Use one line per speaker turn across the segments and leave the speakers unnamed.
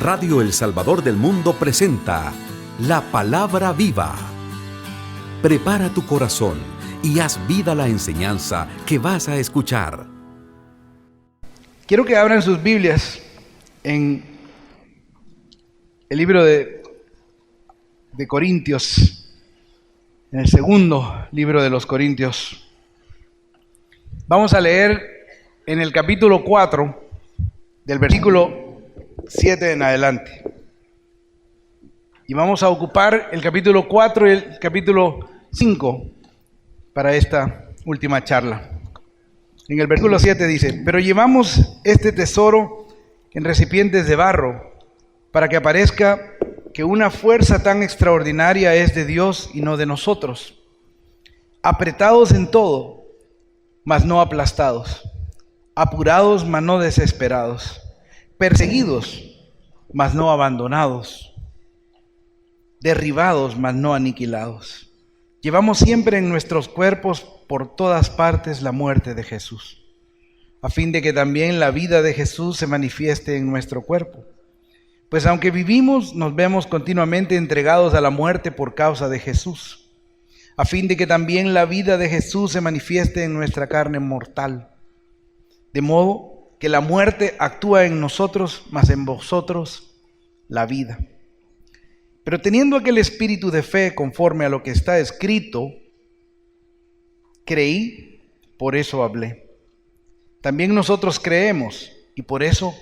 Radio El Salvador del Mundo presenta La Palabra Viva. Prepara tu corazón y haz vida la enseñanza que vas a escuchar.
Quiero que abran sus Biblias en el libro de Corintios, en el segundo libro de los Corintios. Vamos a leer en el capítulo 4, del versículo 7 en adelante. Y vamos a ocupar el capítulo 4 y el capítulo 5 para esta última charla. En el versículo 7 dice: pero llevamos este tesoro en recipientes de barro, para que aparezca que una fuerza tan extraordinaria es de Dios y no de nosotros, apretados en todo, mas no aplastados, apurados, mas no desesperados, perseguidos, mas no abandonados, derribados, mas no aniquilados. Llevamos siempre en nuestros cuerpos por todas partes la muerte de Jesús, a fin de que también la vida de Jesús se manifieste en nuestro cuerpo. Pues aunque vivimos, nos vemos continuamente entregados a la muerte por causa de Jesús, a fin de que también la vida de Jesús se manifieste en nuestra carne mortal. De modo que la muerte actúa en nosotros, mas en vosotros la vida. Pero teniendo aquel espíritu de fe conforme a lo que está escrito, creí, por eso hablé. También nosotros creemos y por eso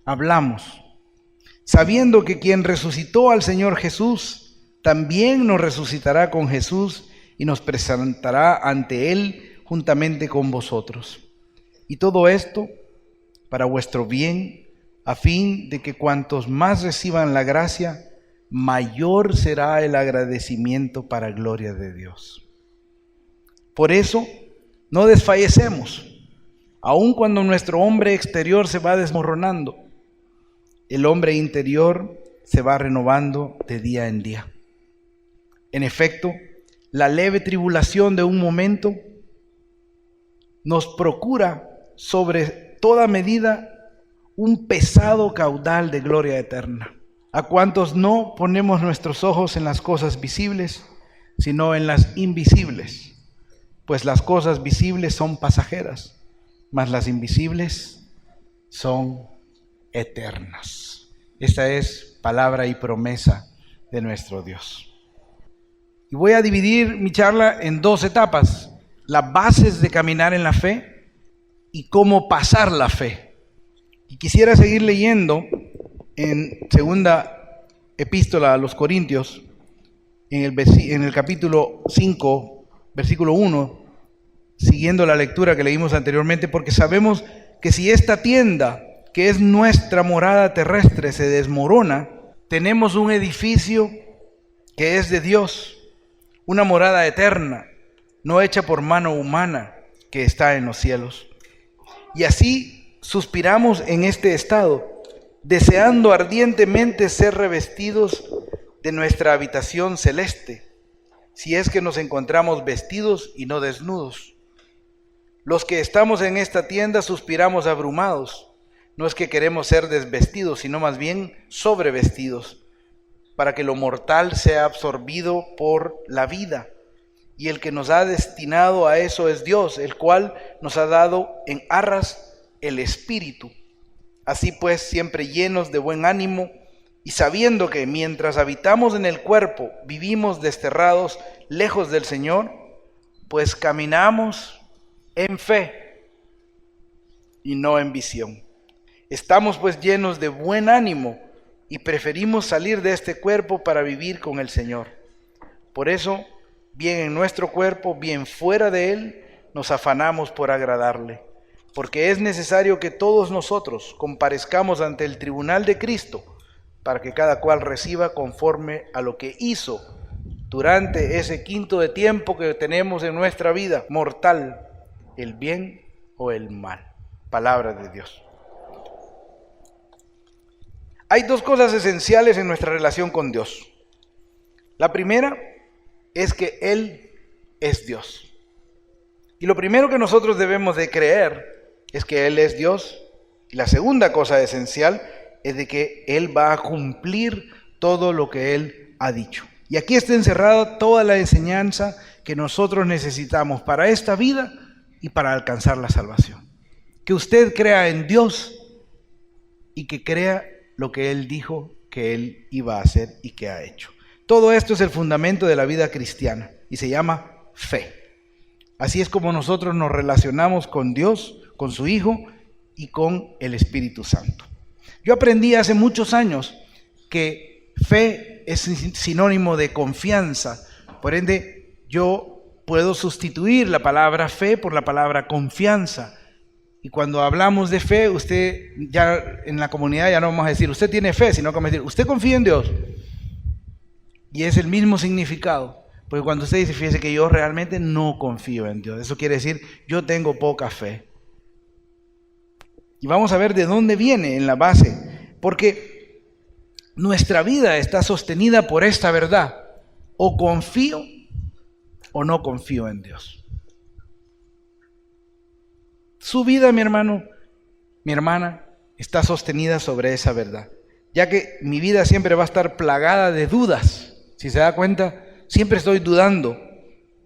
hablamos, sabiendo que quien resucitó al Señor Jesús, también nos resucitará con Jesús y nos presentará ante Él juntamente con vosotros. Y todo esto para vuestro bien, a fin de que cuantos más reciban la gracia, mayor será el agradecimiento para gloria de Dios. Por eso, no desfallecemos, aun cuando nuestro hombre exterior se va desmoronando, el hombre interior se va renovando de día en día. En efecto, la leve tribulación de un momento nos procura sobre toda medida un pesado caudal de gloria eterna, a cuantos no ponemos nuestros ojos en las cosas visibles, sino en las invisibles, pues las cosas visibles son pasajeras, mas las invisibles son eternas. Esta es palabra y promesa de nuestro Dios. Y voy a dividir mi charla en dos etapas: las bases de caminar en la fe y cómo pasar la fe. Y quisiera seguir leyendo en segunda epístola a los Corintios, en el capítulo 5, versículo 1, siguiendo la lectura que leímos anteriormente, porque sabemos que si esta tienda, que es nuestra morada terrestre, se desmorona, tenemos un edificio que es de Dios, una morada eterna, no hecha por mano humana, que está en los cielos. Y así suspiramos en este estado, deseando ardientemente ser revestidos de nuestra habitación celeste, si es que nos encontramos vestidos y no desnudos. Los que estamos en esta tienda suspiramos abrumados, no es que queremos ser desvestidos, sino más bien sobrevestidos, para que lo mortal sea absorbido por la vida. Y el que nos ha destinado a eso es Dios, el cual nos ha dado en arras el Espíritu. Así pues, siempre llenos de buen ánimo y sabiendo que mientras habitamos en el cuerpo, vivimos desterrados lejos del Señor, pues caminamos en fe y no en visión. Estamos pues llenos de buen ánimo y preferimos salir de este cuerpo para vivir con el Señor. Por eso, bien en nuestro cuerpo, bien fuera de él, nos afanamos por agradarle, porque es necesario que todos nosotros comparezcamos ante el tribunal de Cristo, para que cada cual reciba conforme a lo que hizo durante ese quinto de tiempo que tenemos en nuestra vida mortal, el bien o el mal. Palabra de Dios. Hay dos cosas esenciales en nuestra relación con Dios. La primera es que Él es Dios. Y lo primero que nosotros debemos de creer es que Él es Dios. Y la segunda cosa esencial es de que Él va a cumplir todo lo que Él ha dicho. Y aquí está encerrada toda la enseñanza que nosotros necesitamos para esta vida y para alcanzar la salvación. Que usted crea en Dios y que crea lo que Él dijo que Él iba a hacer y que ha hecho. Todo esto es el fundamento de la vida cristiana y se llama fe. Así es como nosotros nos relacionamos con Dios, con su Hijo y con el Espíritu Santo. Yo aprendí hace muchos años que fe es sinónimo de confianza. Por ende, yo puedo sustituir la palabra fe por la palabra confianza. Y cuando hablamos de fe, usted ya en la comunidad ya no vamos a decir, usted tiene fe, sino que vamos a decir, usted confía en Dios. Y es el mismo significado. Porque cuando usted dice, fíjese que yo realmente no confío en Dios, eso quiere decir, yo tengo poca fe. Y vamos a ver de dónde viene en la base. Porque nuestra vida está sostenida por esta verdad. O confío o no confío en Dios. Su vida, mi hermano, mi hermana, está sostenida sobre esa verdad. Ya que mi vida siempre va a estar plagada de dudas. Si se da cuenta, siempre estoy dudando.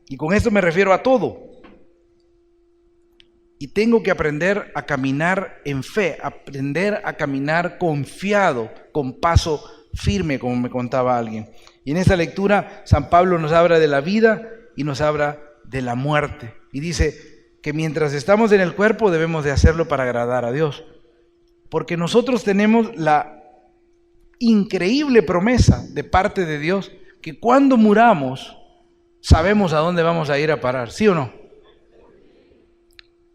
Y con esto me refiero a todo. Y tengo que aprender a caminar en fe, aprender a caminar confiado, con paso firme, como me contaba alguien. Y en esta lectura, San Pablo nos habla de la vida y nos habla de la muerte. Y dice que mientras estamos en el cuerpo debemos de hacerlo para agradar a Dios. Porque nosotros tenemos la increíble promesa de parte de Dios que cuando muramos sabemos a dónde vamos a ir a parar, ¿sí o no?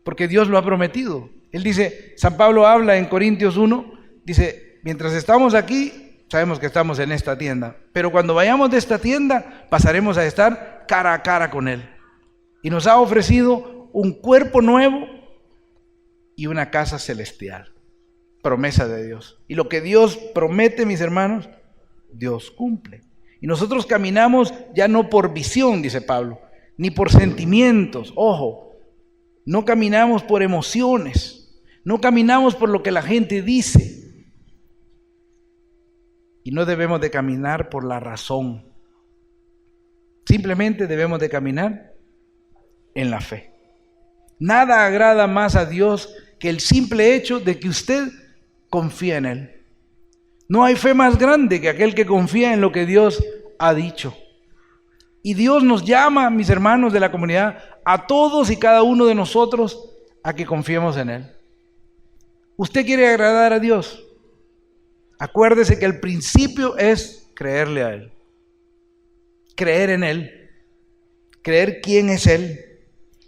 Porque Dios lo ha prometido. Él dice, San Pablo habla en Corintios 1, dice, mientras estamos aquí, sabemos que estamos en esta tienda, pero cuando vayamos de esta tienda, pasaremos a estar cara a cara con Él. Y nos ha ofrecido un cuerpo nuevo y una casa celestial. Promesa de Dios. Y lo que Dios promete, mis hermanos, Dios cumple. Y nosotros caminamos ya no por visión, dice Pablo, ni por sentimientos. Ojo, no caminamos por emociones, no caminamos por lo que la gente dice. Y no debemos de caminar por la razón. Simplemente debemos de caminar en la fe. Nada agrada más a Dios que el simple hecho de que usted confía en Él. No hay fe más grande que aquel que confía en lo que Dios ha dicho. Y Dios nos llama, mis hermanos de la comunidad, a todos y cada uno de nosotros a que confiemos en Él. ¿Usted quiere agradar a Dios? Acuérdese que el principio es creerle a Él. Creer en Él. Creer quién es Él.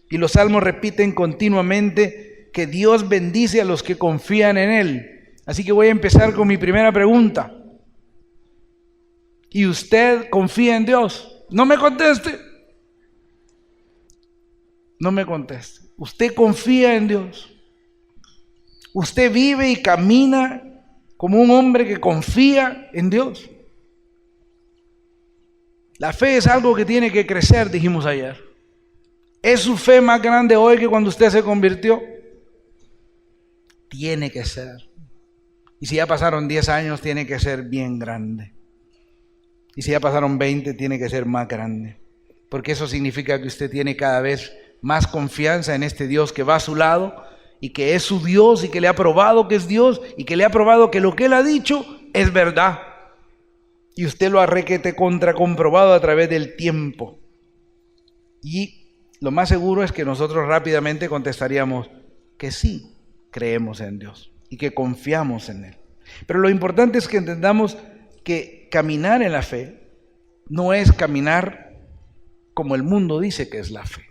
Y los salmos repiten continuamente que Dios bendice a los que confían en Él. Así que voy a empezar con mi primera pregunta. ¿Y usted confía en Dios? No me conteste. No me conteste. ¿Usted confía en Dios? ¿Usted vive y camina como un hombre que confía en Dios? La fe es algo que tiene que crecer, dijimos ayer. ¿Es su fe más grande hoy que cuando usted se convirtió? Tiene que ser. Y si ya pasaron 10 años, tiene que ser bien grande. Y si ya pasaron 20, tiene que ser más grande. Porque eso significa que usted tiene cada vez más confianza en este Dios que va a su lado y que es su Dios y que le ha probado que es Dios y que le ha probado que lo que Él ha dicho es verdad. Y usted lo ha requete contra comprobado a través del tiempo. Y lo más seguro es que nosotros rápidamente contestaríamos que sí, creemos en Dios y que confiamos en Él. Pero lo importante es que entendamos que caminar en la fe no es caminar como el mundo dice que es la fe,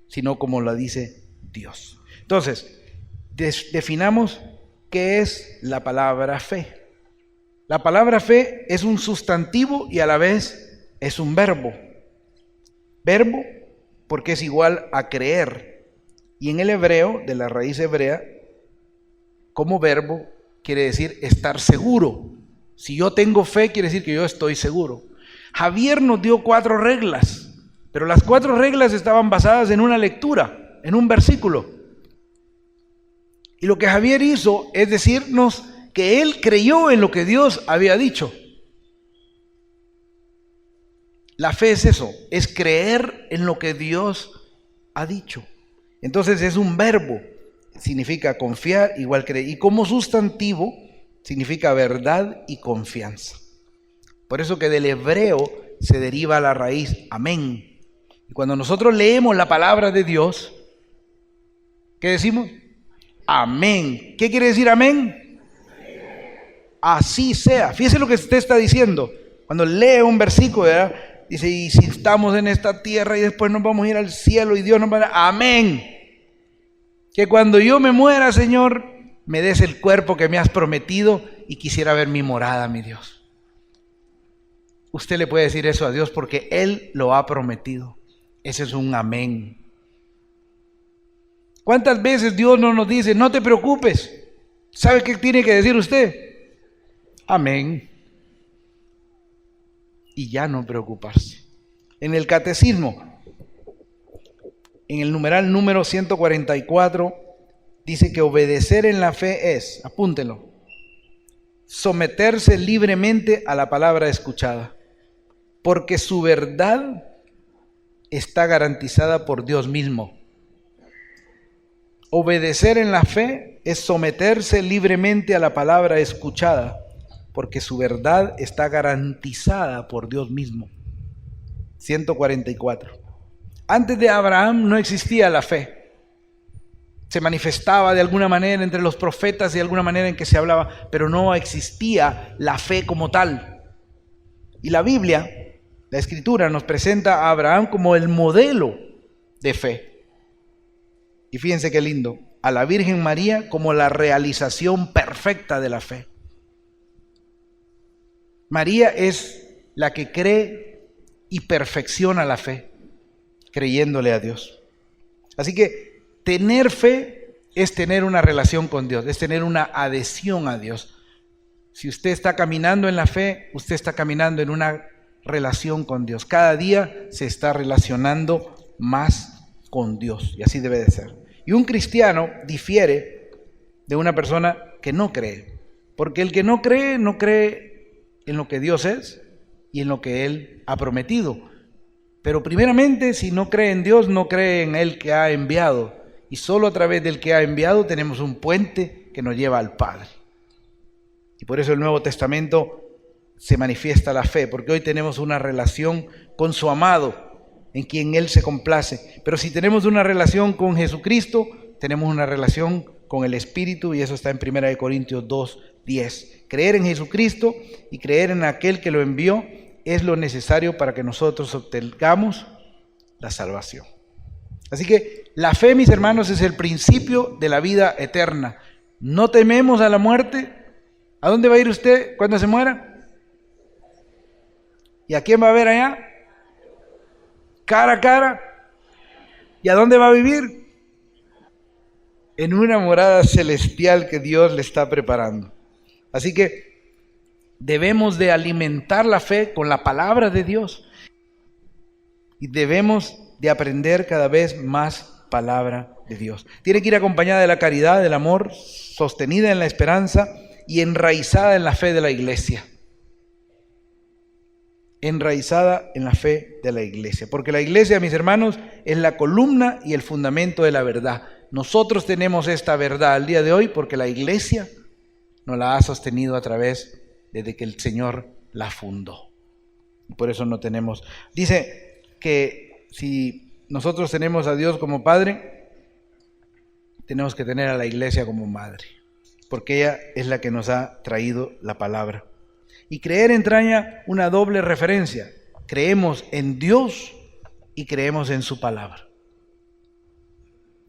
sino como la dice Dios. Entonces, definamos qué es la palabra fe. La palabra fe es un sustantivo y a la vez es un verbo. Verbo porque es igual a creer. Y en el hebreo, de la raíz hebrea, como verbo quiere decir estar seguro. Si yo tengo fe, quiere decir que yo estoy seguro. Javier nos dio 4 reglas, pero las 4 reglas estaban basadas en una lectura, en un versículo. Y lo que Javier hizo es decirnos que él creyó en lo que Dios había dicho. La fe es eso, es creer en lo que Dios ha dicho. Entonces es un verbo, significa confiar, igual creer. Y como sustantivo, significa verdad y confianza. Por eso que del hebreo se deriva la raíz amén. Y cuando nosotros leemos la palabra de Dios, ¿qué decimos? Amén. ¿Qué quiere decir amén? Así sea. Fíjese lo que usted está diciendo. Cuando lee un versículo, ¿verdad? Dice, y si estamos en esta tierra y después nos vamos a ir al cielo y Dios nos va a dar, amén. Que cuando yo me muera, Señor, me des el cuerpo que me has prometido y quisiera ver mi morada, mi Dios. Usted le puede decir eso a Dios porque Él lo ha prometido. Ese es un amén. ¿Cuántas veces Dios no nos dice, no te preocupes? ¿Sabe qué tiene que decir usted? Amén. Y ya no preocuparse. En el catecismo, en el numeral número 144, dice que obedecer en la fe es, apúntelo, someterse libremente a la palabra escuchada, porque su verdad está garantizada por Dios mismo. Obedecer en la fe es someterse libremente a la palabra escuchada, porque su verdad está garantizada por Dios mismo. 144. Antes de Abraham no existía la fe. Se manifestaba de alguna manera entre los profetas, de alguna manera en que se hablaba, pero no existía la fe como tal. Y la Biblia, la Escritura, nos presenta a Abraham como el modelo de fe. Y fíjense qué lindo, a la Virgen María como la realización perfecta de la fe. María es la que cree y perfecciona la fe, creyéndole a Dios. Así que tener fe es tener una relación con Dios, es tener una adhesión a Dios. Si usted está caminando en la fe, usted está caminando en una relación con Dios. Cada día se está relacionando más con Dios, y así debe de ser. Y un cristiano difiere de una persona que no cree, porque el que no cree en lo que Dios es y en lo que Él ha prometido. Pero primeramente, si no cree en Dios, no cree en Él que ha enviado. Y solo a través del que ha enviado tenemos un puente que nos lleva al Padre. Y por eso el Nuevo Testamento se manifiesta la fe, porque hoy tenemos una relación con su amado, en quien Él se complace. Pero si tenemos una relación con Jesucristo, tenemos una relación con el Espíritu, y eso está en 1 Corintios 2:10. Creer en Jesucristo y creer en aquel que lo envió es lo necesario para que nosotros obtengamos la salvación. Así que la fe, mis hermanos, es el principio de la vida eterna. No tememos a la muerte. ¿A dónde va a ir usted cuando se muera? ¿Y a quién va a ver allá? Cara a cara. ¿Y a dónde va a vivir? En una morada celestial que Dios le está preparando. Así que debemos de alimentar la fe con la palabra de Dios. Y debemos de aprender cada vez más palabra de Dios. Tiene que ir acompañada de la caridad, del amor, sostenida en la esperanza y enraizada en la fe de la iglesia. Enraizada en la fe de la iglesia. Porque la iglesia, mis hermanos, es la columna y el fundamento de la verdad. Nosotros tenemos esta verdad al día de hoy porque la iglesia nos la ha sostenido a través desde que el Señor la fundó. Y por eso no tenemos. Dice que si nosotros tenemos a Dios como Padre, tenemos que tener a la iglesia como madre, porque ella es la que nos ha traído la palabra. Y creer entraña una doble referencia. Creemos en Dios y creemos en su palabra.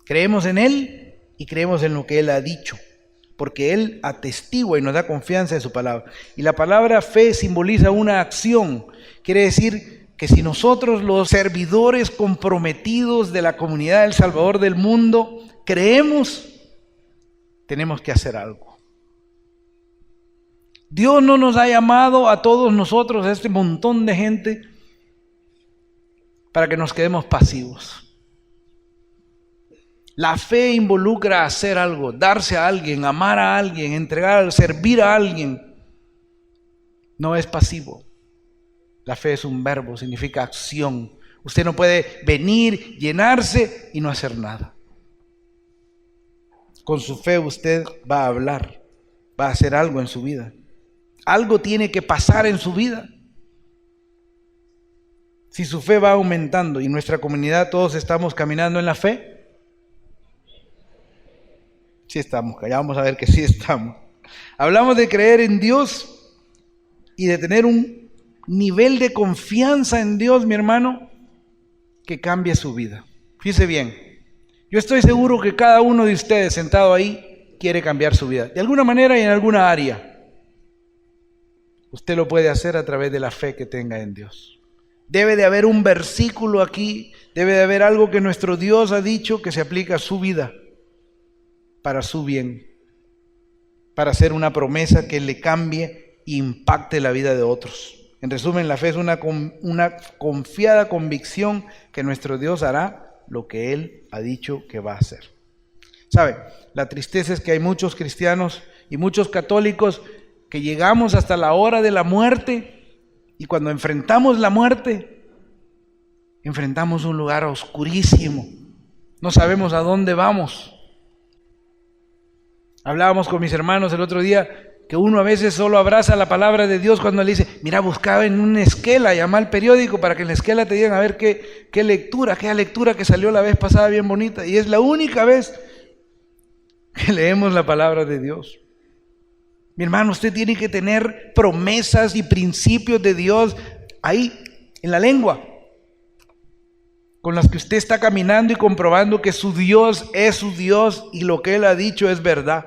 Creemos en Él y creemos en lo que Él ha dicho, porque Él atestigua y nos da confianza en su palabra. Y la palabra fe simboliza una acción. Quiere decir que si nosotros, los servidores comprometidos de la comunidad del Salvador del mundo, creemos, tenemos que hacer algo. Dios no nos ha llamado a todos nosotros, a este montón de gente, para que nos quedemos pasivos. La fe involucra hacer algo, darse a alguien, amar a alguien, entregar, servir a alguien. No es pasivo. La fe es un verbo, significa acción. Usted no puede venir, llenarse y no hacer nada. Con su fe usted va a hablar, va a hacer algo en su vida. Algo tiene que pasar en su vida. Si su fe va aumentando y nuestra comunidad todos estamos caminando en la fe, sí estamos, ya vamos a ver que sí estamos. Hablamos de creer en Dios y de tener un nivel de confianza en Dios, mi hermano, que cambie su vida. Fíjese bien, yo estoy seguro que cada uno de ustedes sentado ahí quiere cambiar su vida, de alguna manera y en alguna área. Usted lo puede hacer a través de la fe que tenga en Dios. Debe de haber un versículo aquí, debe de haber algo que nuestro Dios ha dicho que se aplica a su vida, para su bien, para hacer una promesa que le cambie e impacte la vida de otros. En resumen, la fe es una confiada convicción que nuestro Dios hará lo que Él ha dicho que va a hacer. ¿Sabe? La tristeza es que hay muchos cristianos y muchos católicos que llegamos hasta la hora de la muerte y cuando enfrentamos la muerte, enfrentamos un lugar oscurísimo. No sabemos a dónde vamos. Hablábamos con mis hermanos el otro día que uno a veces solo abraza la palabra de Dios cuando le dice, mira, buscaba en una esquela, llama al periódico para que en la esquela te digan a ver qué lectura que salió la vez pasada bien bonita. Y es la única vez que leemos la palabra de Dios. Mi hermano, usted tiene que tener promesas y principios de Dios ahí, en la lengua, con las que usted está caminando y comprobando que su Dios es su Dios y lo que Él ha dicho es verdad.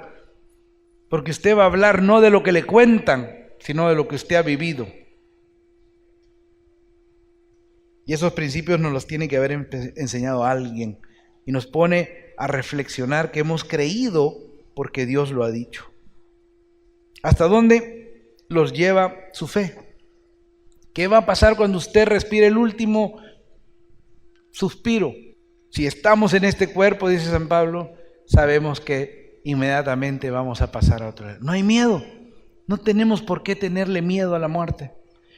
Porque usted va a hablar no de lo que le cuentan, sino de lo que usted ha vivido. Y esos principios nos los tiene que haber enseñado alguien y nos pone a reflexionar que hemos creído porque Dios lo ha dicho. ¿Hasta dónde los lleva su fe? ¿Qué va a pasar cuando usted respire el último suspiro? Si estamos en este cuerpo, dice San Pablo, sabemos que inmediatamente vamos a pasar a otro lado. No hay miedo, no tenemos por qué tenerle miedo a la muerte.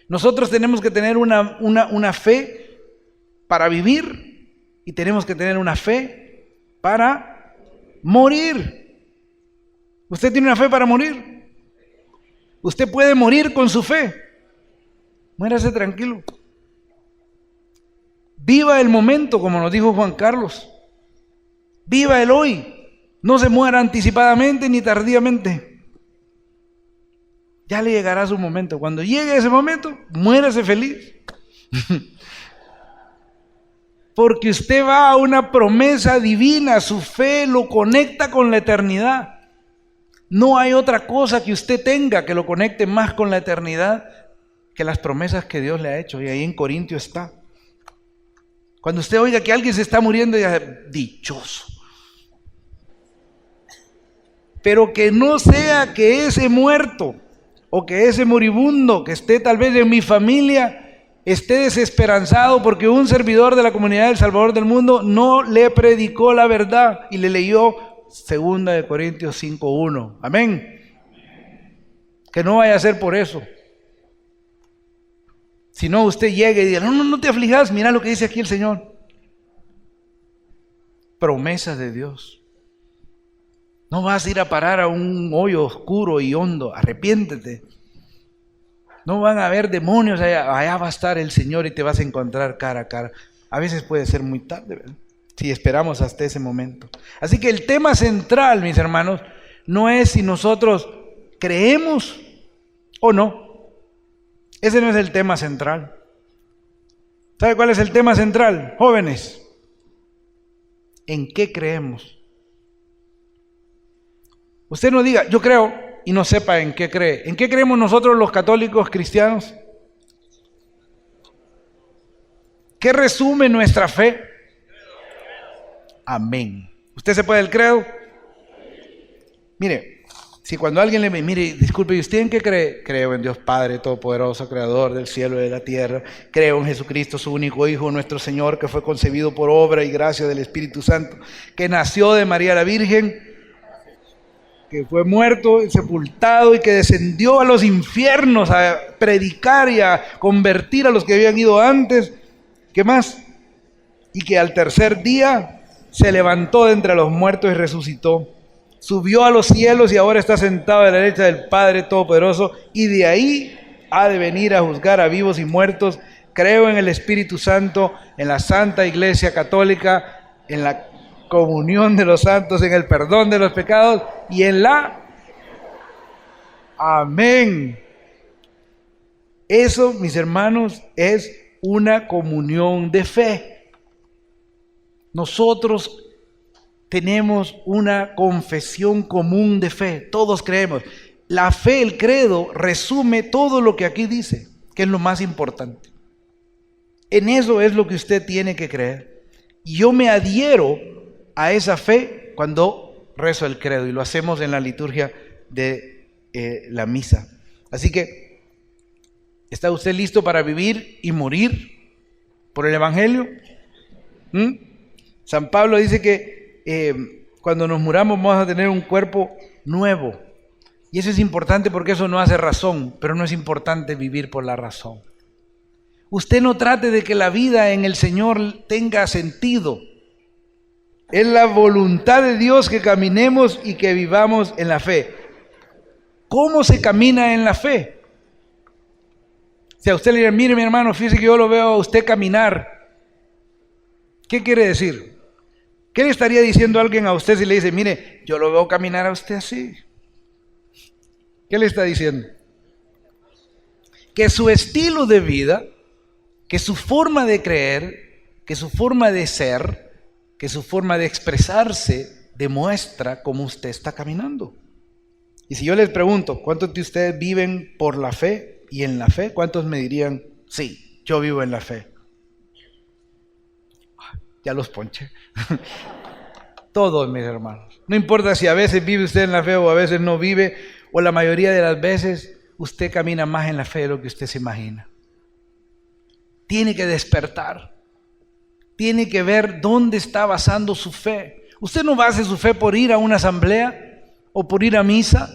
Nosotros tenemos que tener una fe para vivir y tenemos que tener una fe para morir. ¿Usted tiene una fe para morir? Usted puede morir con su fe. Muérase tranquilo. Viva el momento, como nos dijo Juan Carlos. Viva el hoy. No se muera anticipadamente ni tardíamente. Ya le llegará su momento. Cuando llegue ese momento, muérase feliz. Porque usted va a una promesa divina. Su fe lo conecta con la eternidad. No hay otra cosa que usted tenga que lo conecte más con la eternidad que las promesas que Dios le ha hecho. Y ahí en Corintio está. Cuando usted oiga que alguien se está muriendo, ya dichoso. Pero que no sea que ese muerto o que ese moribundo que esté tal vez en mi familia esté desesperanzado porque un servidor de la comunidad del Salvador del mundo no le predicó la verdad y le leyó 2 Corintios 5:1. Amén. Que no vaya a ser por eso. Si no, usted llegue y diga, no te aflijas, mira lo que dice aquí el Señor. Promesas de Dios. No vas a ir a parar a un hoyo oscuro y hondo, arrepiéntete. No van a haber demonios allá va a estar el Señor y te vas a encontrar cara a cara. A veces puede ser muy tarde, ¿verdad? Si esperamos hasta ese momento. Así que el tema central, mis hermanos, no es si nosotros creemos o no. Ese no es el tema central. ¿Sabe cuál es el tema central, jóvenes? ¿En qué creemos? Usted no diga, yo creo, y no sepa en qué cree. ¿En qué creemos nosotros los católicos cristianos? ¿Qué resume nuestra fe? Amén. ¿Usted se puede el credo? Mire, Si cuando alguien le ve, mire, disculpe, ¿y usted en qué cree? Creo en Dios Padre Todopoderoso, Creador del cielo y de la tierra. Creo en Jesucristo, su único Hijo, nuestro Señor, que fue concebido por obra y gracia del Espíritu Santo, que nació de María la Virgen, que fue muerto y sepultado y que descendió a los infiernos a predicar y a convertir a los que habían ido antes. ¿Qué más? Y que al tercer día se levantó de entre los muertos y resucitó. Subió a los cielos y ahora está sentado a la derecha del Padre Todopoderoso, y de ahí ha de venir a juzgar a vivos y muertos. Creo en el Espíritu Santo, en la Santa Iglesia Católica, en la comunión de los santos, en el perdón de los pecados y en la... Amén. Eso, mis hermanos, es una comunión de fe. Nosotros tenemos una confesión común de fe, todos creemos. La fe, el credo, resume todo lo que aquí dice, que es lo más importante. En eso es lo que usted tiene que creer. Y yo me adhiero a esa fe cuando rezo el credo, y lo hacemos en la liturgia de la misa. Así que, ¿está usted listo para vivir y morir por el Evangelio? San Pablo dice que cuando nos muramos vamos a tener un cuerpo nuevo. Y eso es importante porque eso no hace razón, pero no es importante vivir por la razón. Usted no trate de que la vida en el Señor tenga sentido. Es la voluntad de Dios que caminemos y que vivamos en la fe. ¿Cómo se camina en la fe? Si a usted le dice, mire mi hermano, fíjese que yo lo veo a usted caminar. ¿Qué quiere decir? ¿Qué le estaría diciendo alguien a usted si le dice, mire, yo lo veo caminar a usted así? ¿Qué le está diciendo? Que su estilo de vida, que su forma de creer, que su forma de ser, que su forma de expresarse demuestra cómo usted está caminando. Y si yo les pregunto, ¿cuántos de ustedes viven por la fe y en la fe? ¿Cuántos me dirían, sí, yo vivo en la fe? Ya los ponché. Todos, mis hermanos. No importa si a veces vive usted en la fe o a veces no vive, o la mayoría de las veces usted camina más en la fe de lo que usted se imagina. Tiene que despertar. Tiene que ver dónde está basando su fe. Usted no base su fe por ir a una asamblea o por ir a misa.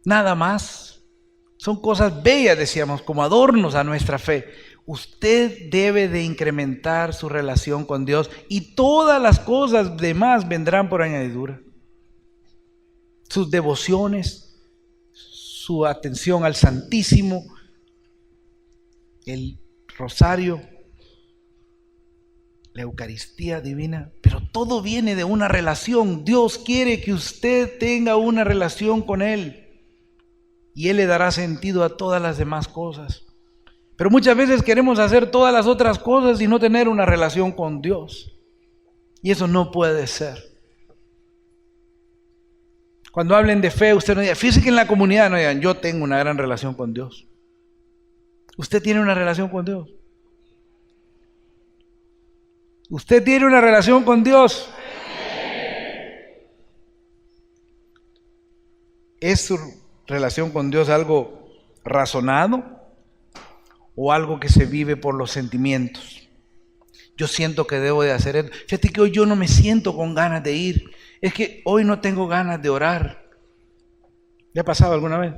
Nada más. Son cosas bellas, decíamos, como adornos a nuestra fe. Usted debe de incrementar su relación con Dios y todas las cosas demás vendrán por añadidura. Sus devociones, su atención al Santísimo, el rosario, la Eucaristía divina, pero todo viene de una relación. Dios quiere que usted tenga una relación con Él y Él le dará sentido a todas las demás cosas. Pero muchas veces queremos hacer todas las otras cosas y no tener una relación con Dios. Y eso no puede ser. Cuando hablen de fe, usted no diga, fíjese que en la comunidad no digan, yo tengo una gran relación con Dios. Usted tiene una relación con Dios. Usted tiene una relación con Dios. ¿Es su relación con Dios algo razonado o algo que se vive por los sentimientos? Yo siento que debo de hacer esto. Fíjate que hoy yo no me siento con ganas de ir. Es que hoy no tengo ganas de orar. ¿Le ha pasado alguna vez?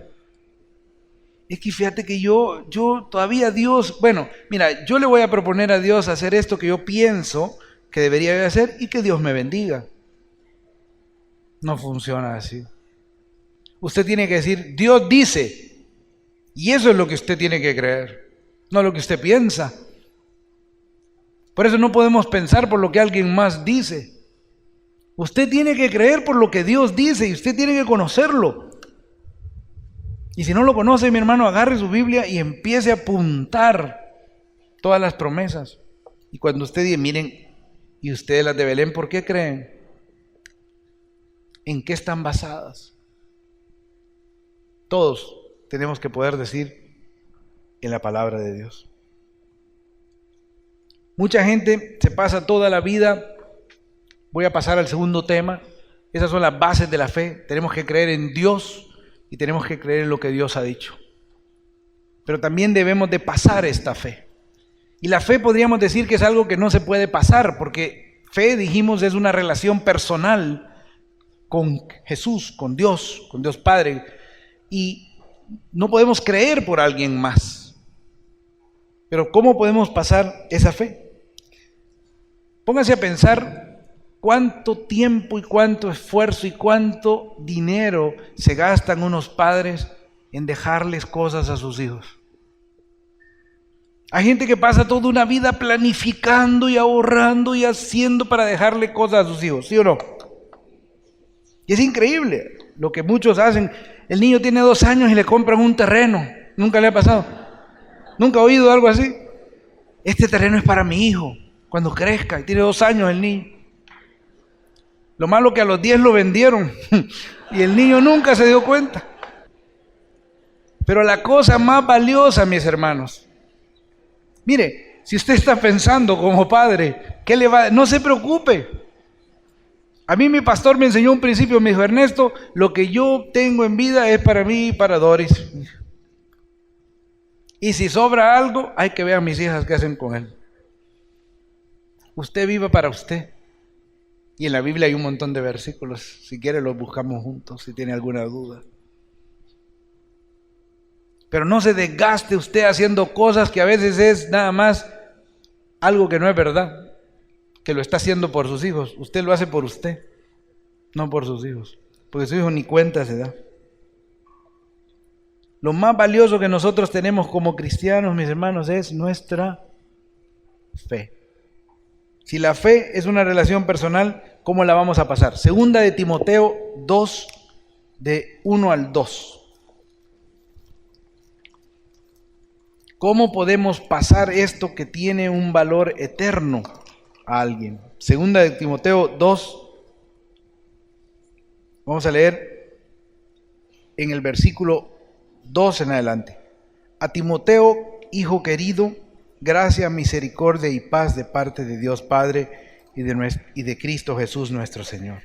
Es que fíjate que yo todavía Dios, bueno, mira, yo le voy a proponer a Dios hacer esto que yo pienso que debería hacer y que Dios me bendiga. No funciona así. Usted tiene que decir, Dios dice, y eso es lo que usted tiene que creer, no lo que usted piensa. Por eso no podemos pensar por lo que alguien más dice. Usted tiene que creer por lo que Dios dice y usted tiene que conocerlo. Y si no lo conoce, mi hermano, agarre su Biblia y empiece a apuntar todas las promesas. Y cuando usted diga, miren, y ustedes las de Belén, ¿por qué creen? ¿En qué están basadas? Todos tenemos que poder decir en la palabra de Dios. Mucha gente se pasa toda la vida, voy a pasar al segundo tema, Esas son las bases de la fe. Tenemos que creer en Dios y tenemos que creer en lo que Dios ha dicho. Pero también debemos de pasar esta fe. Y la fe podríamos decir que es algo que no se puede pasar, porque fe, dijimos, es una relación personal con Jesús, con Dios Padre. Y no podemos creer por alguien más. Pero ¿cómo podemos pasar esa fe? Póngase a pensar cuánto tiempo y cuánto esfuerzo y cuánto dinero se gastan unos padres en dejarles cosas a sus hijos. Hay gente que pasa toda una vida planificando y ahorrando y haciendo para dejarle cosas a sus hijos, ¿sí o no? Y es increíble lo que muchos hacen. El niño tiene 2 años y le compran un terreno. ¿Nunca le ha pasado? ¿Nunca ha oído algo así? Este terreno es para mi hijo, cuando crezca, y tiene 2 años el niño. Lo malo que a los 10 lo vendieron y el niño nunca se dio cuenta. Pero la cosa más valiosa, mis hermanos, mire, si usted está pensando como padre, no se preocupe. A mí mi pastor me enseñó un principio, me dijo: Ernesto, lo que yo tengo en vida es para mí y para Doris. Y si sobra algo, hay que ver a mis hijas qué hacen con él. Usted viva para usted. Y en la Biblia hay un montón de versículos. Si quiere los buscamos juntos, si tiene alguna duda. Pero no se desgaste usted haciendo cosas que a veces es nada más algo que no es verdad, que lo está haciendo por sus hijos. Usted lo hace por usted, no por sus hijos, porque su hijo ni cuenta se da. Lo más valioso que nosotros tenemos como cristianos, mis hermanos, es nuestra fe. Si la fe es una relación personal, ¿cómo la vamos a pasar? Segunda de Timoteo 2, de 1 al 2. ¿Cómo podemos pasar esto que tiene un valor eterno a alguien? Segunda de Timoteo 2, vamos a leer en el versículo 2 en adelante. A Timoteo, hijo querido, gracia, misericordia y paz de parte de Dios Padre y de Cristo Jesús nuestro Señor.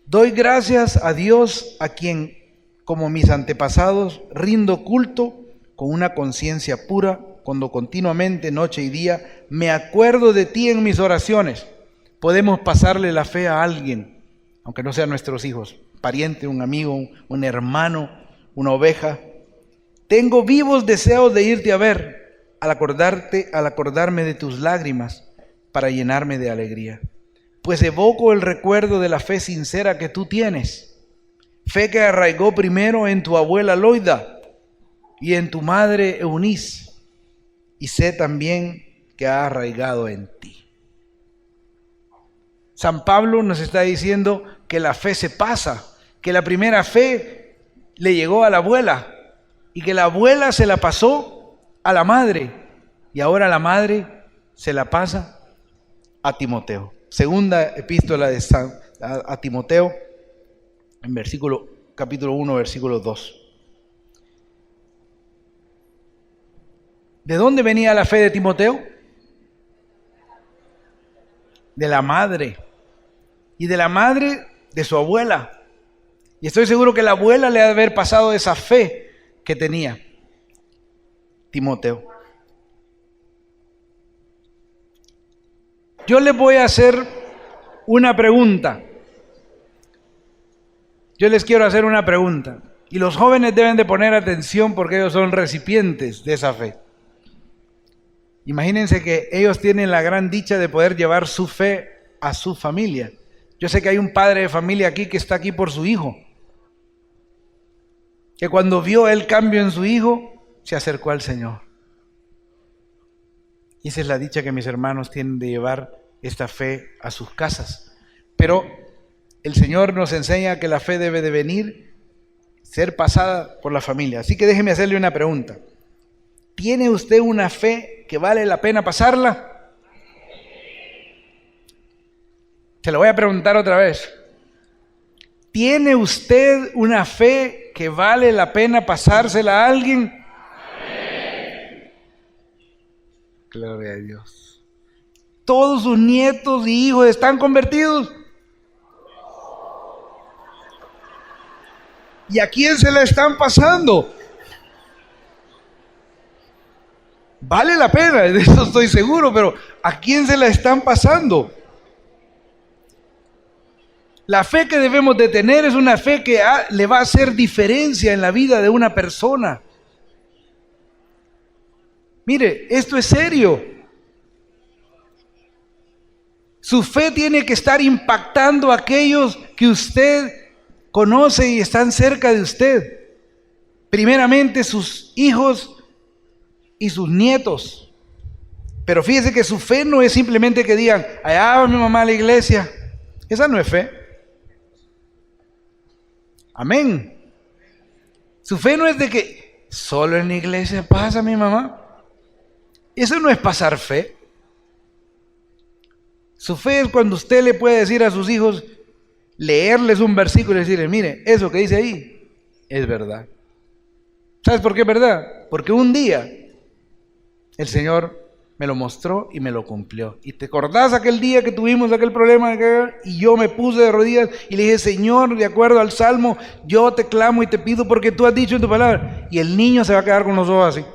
Doy gracias a Dios, a quien, como mis antepasados, rindo culto con una conciencia pura, cuando continuamente, noche y día, me acuerdo de ti en mis oraciones. Podemos pasarle la fe a alguien, aunque no sean nuestros hijos, pariente, un amigo, un hermano, una oveja. Tengo vivos deseos de irte a ver, al acordarme de tus lágrimas, para llenarme de alegría. Pues evoco el recuerdo de la fe sincera que tú tienes, fe que arraigó primero en tu abuela Loida y en tu madre Eunice, y sé también que ha arraigado en ti. San Pablo nos está diciendo que la fe se pasa, que la primera fe le llegó a la abuela, y que la abuela se la pasó a la madre, y ahora la madre se la pasa a Timoteo. Segunda epístola a Timoteo, en capítulo 1, versículo 2. ¿De dónde venía la fe de Timoteo? De la madre. Y de la madre de su abuela. Y estoy seguro que la abuela le ha de haber pasado esa fe que tenía Timoteo. Yo les voy a hacer una pregunta. Yo les quiero hacer una pregunta. Y los jóvenes deben de poner atención porque ellos son recipientes de esa fe. Imagínense que ellos tienen la gran dicha de poder llevar su fe a su familia. Yo sé que hay un padre de familia aquí que está aquí por su hijo, que cuando vio el cambio en su hijo, se acercó al Señor. Y esa es la dicha que mis hermanos tienen de llevar esta fe a sus casas. Pero el Señor nos enseña que la fe debe de venir, ser pasada por la familia. Así que déjeme hacerle una pregunta. ¿Tiene usted una fe que vale la pena pasarla? Se lo voy a preguntar otra vez. ¿Tiene usted una fe que vale la pena pasársela a alguien? Gloria a Dios. ¿Todos sus nietos y hijos están convertidos? ¿Y a quién se la están pasando? Vale la pena, de eso estoy seguro, pero ¿a quién se la están pasando? La fe que debemos de tener es una fe que le va a hacer diferencia en la vida de una persona. Mire, esto es serio. Su fe tiene que estar impactando a aquellos que usted conoce y están cerca de usted. Primeramente sus hijos y sus nietos. Pero fíjese que su fe no es simplemente que digan, allá va mi mamá a la iglesia. Esa no es fe. Amén. Su fe no es de que solo en la iglesia pasa mi mamá. Eso no es pasar fe. Su fe es cuando usted le puede decir a sus hijos, leerles un versículo y decirles, mire, eso que dice ahí es verdad. ¿Sabes por qué es verdad? Porque un día el Señor me lo mostró y me lo cumplió. ¿Y te acordás aquel día que tuvimos aquel problema? Y yo me puse de rodillas y le dije, Señor, de acuerdo al Salmo, yo te clamo y te pido porque tú has dicho en tu palabra. Y el niño se va a quedar con los ojos así.